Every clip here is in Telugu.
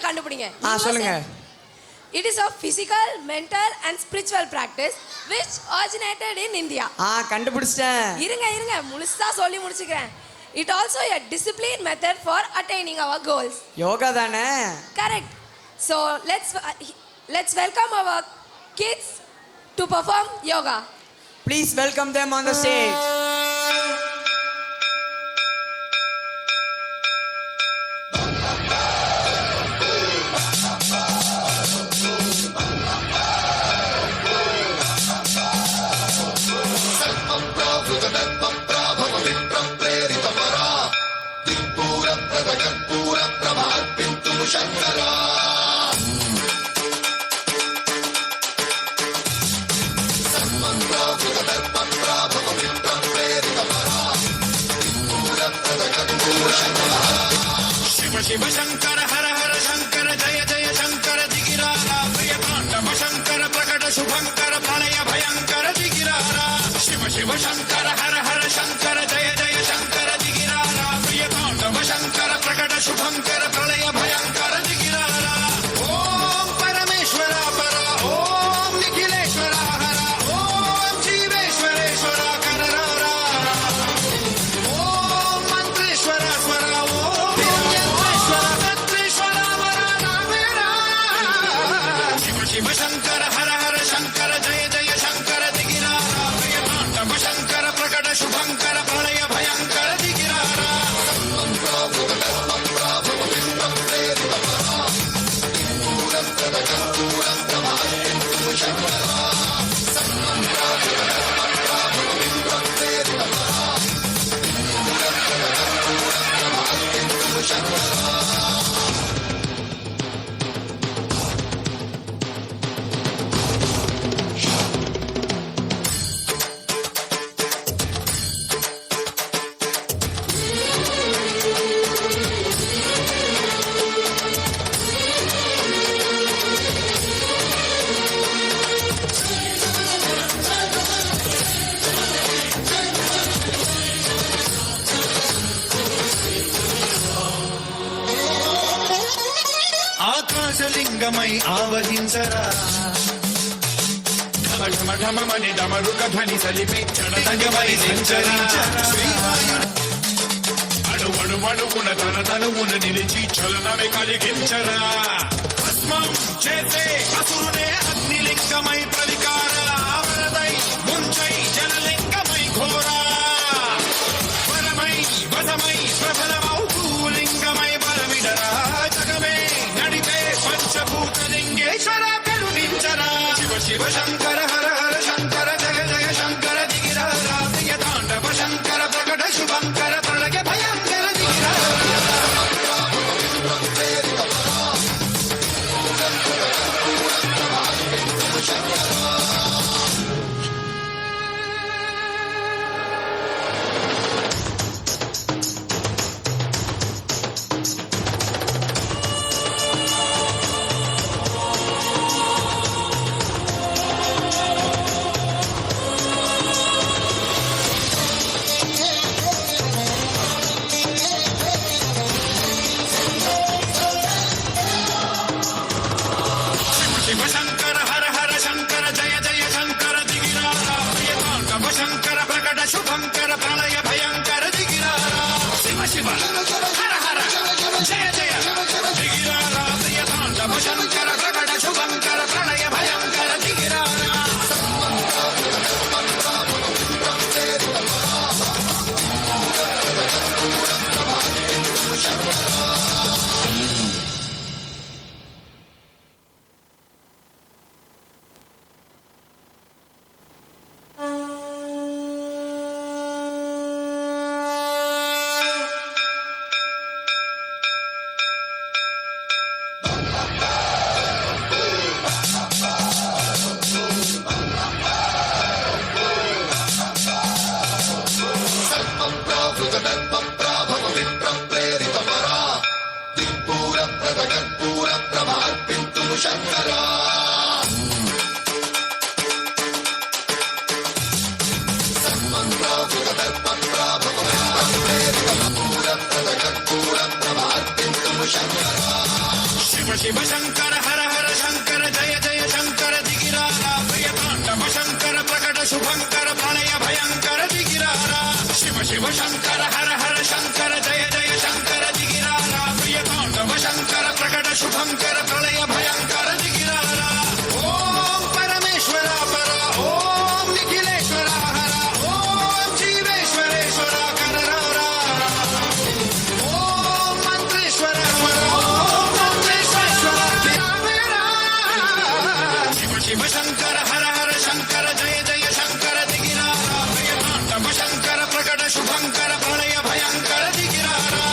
கண்டுபிடிங்க. சொல்லுங்க. It is a physical, mental and spiritual practice which originated in India. கண்டுபிடிச்சேன். இருங்க முழுசா சொல்லி முடிச்சுக்கிறேன். It also a discipline method for attaining our goals. Yoga தானே? Correct. So let's welcome our kids to perform yoga. Please welcome them on the stage. Shiv Shankar हर हर शंकर जय जय शंकर दिगिरारा प्रिय तांडव शंकर प्रकट शुभंकर प्रलय भयंकर दिगिरारा शिव शिव शंकर हर हर शंकर जय जय शंकर दिगिरारा प्रिय तांडव शंकर प्रकट शुभंकर प्रलय भयंकर दिगिरारा ओम परमेश्वरा परा ओम निखिलेश्वरा हरा ओम जीवेश्वरेश्वरा कररारा ओम मंत्रेश्वरा स्वरा शिव शंकर हर हर शंकर जय जय शंकर दिगिरारा प्रिय तांडव शंकर प्रकट शुभंकर प्रलय भयंकर दिगिरारा ఆకాశలింగమై ఆవహించరా ఢమ ఢమ ఢమమని డమరుక ధ్వని సలిపి చడదగమై సంచరించరా అణువణువణువున తన తనువున నిలిచి చలనమే కలిగించరా భస్మం చేసే అసురునే అగ్నిలింగమై ప్రవికార వరదై ముంచై జలలింగమై ఘోరా వరమై వదమై ప్రబలమౌ భూలింగమై బలమిడరా జగమే నడిపే పంచభూతలింగేశ్వర కరుణించరా శివ శివ శంకర హర హర శంకర జయ జయ శంకర దిగిరారా ప్రియ తాండవ శంకర ప్రకట శుభంకర ప్రళయ భయంకర దిగిరారా शिव शंकर हर हर शंकर जय जय शंकर दिगिरारा प्रिय तांडव शंकर प्रकट शुभंकर प्रलय भयंकर दिगिरारा शिव शिव हर हर जय जय दिगिरारा प्रिय तांडव शंकर प्रकट शुभंकर प्रलय भयंकर दिगिरारा శివ శంకర హర హర శంకర జయ జయ శంకర దిగిరారా ప్రియ తాండవ శంకర ప్రకట శుభంకర ప్రళయ భయంకర దిగిరారా శివ శివ శంకర హర హర శంకర జయ జయ శంకర దిగిరారా ప్రియ తాండవ శంకర ప్రకట శుభంకర ప్రళయ భయంకర దిగిరారా ఓం పరమేశ్వర పర ఓం నిఖిలేశ్వర హర ఓం జీవేశ్వరేశ్వర కరరారా ఓం మంత్రేశ్వర పర ఓం మంత్రేశ్వర శివ శివ శంకర హర హర శంకర జయ జయ శంకర దిగిరారా ప్రియ తాండవ శంకర ప్రకట శుభంకర ప్రళయ భయంకర దిగిరారా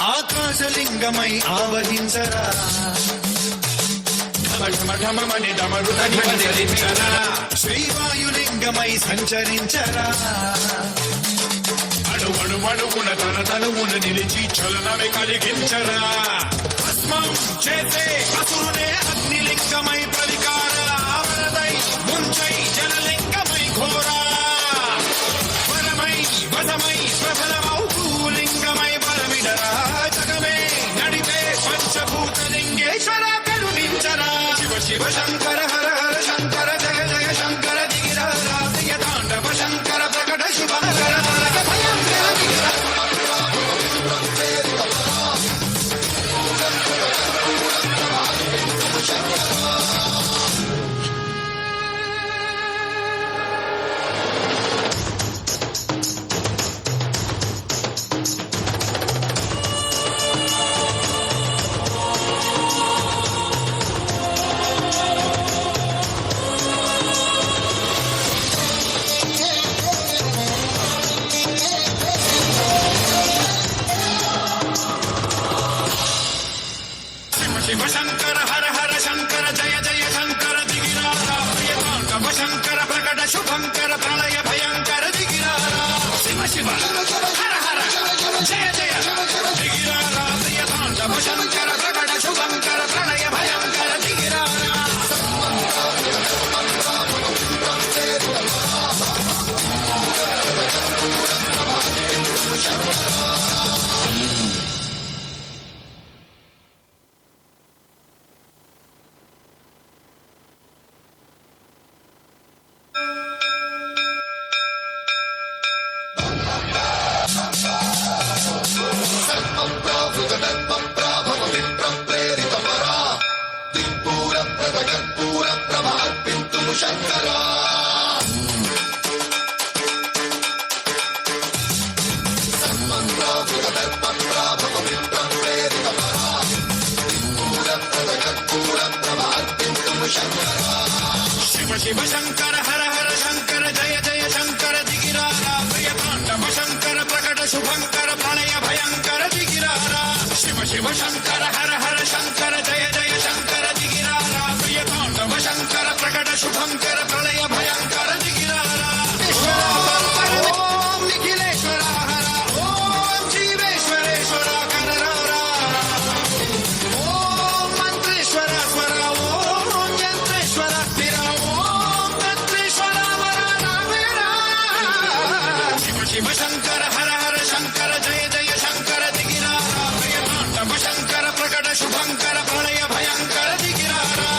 ఆకాశలింగమై ఆవహించరా ఢమఢమఢమని డమరుదని మందిరించరా శ్రీవాయులింగమై సంచరించరా అణువణువణువున తన తనువున నిలిచి చలనమే కలిగించరా భస్మం చేసే అసురునే అగ్నిలింగమై ప్రవికార వరదై ముంచై జలలింగమై ఘోరా వరమై వదమై ప్రబలమౌ భూలింగమై బలమిడరా జగమే నడిపే పంచభూతలింగేశ్వర కరుణించరా శివ శివ శంకర హర హర శంకర జయ జయ శంకర దిగిరారా ప్రియ తాండవ శంకర ప్రకట శుభంకర ప్రళయ భయంకర దిగిరారా శివ శంకర హర హర శంకర జయ జయ శంకర దిగిరారా ప్రియ తాండవ శంకర ప్రకట శుభంకర ప్రళయ భయంకర దిగిరారా శివ శివ హర హర జయ జయ దిగిరారా ప్రియ తాండవ శంకర ప్రకట శుభంకర ప్రళయ భయంకర దిగిరారా శివ శివ శంకర హర హర శంకర జయ జయ శంకర దిగిరారా ప్రియ తాండవ శంకర ప్రకట శుభంకర ప్రళయ భయంకర దిగిరారా శివ శివ శంకర హర హర శంకర జయ జయ శంకర దిగిరారా ప్రియ తాండవ శంకర ప్రకట శుభంకర ప్రళయ భయంకర దిగిరారా ఓం నిఖిలేశ్వర హర ఓం జీవేశ్వరేశ్వర కరరారా ఓం మంత్రేశ్వర స్వర ఓం యంత్రేశ్వర స్థిర ఓం తంత్రేశ్వర వరరావేరా శివ శివ శంకర హర హర శంకర జయ జయ శంకర దిగిరారా ప్రియ తాండవ శంకర ప్రకట శుభంకర ప్రళయ భయంకర దిగిరారా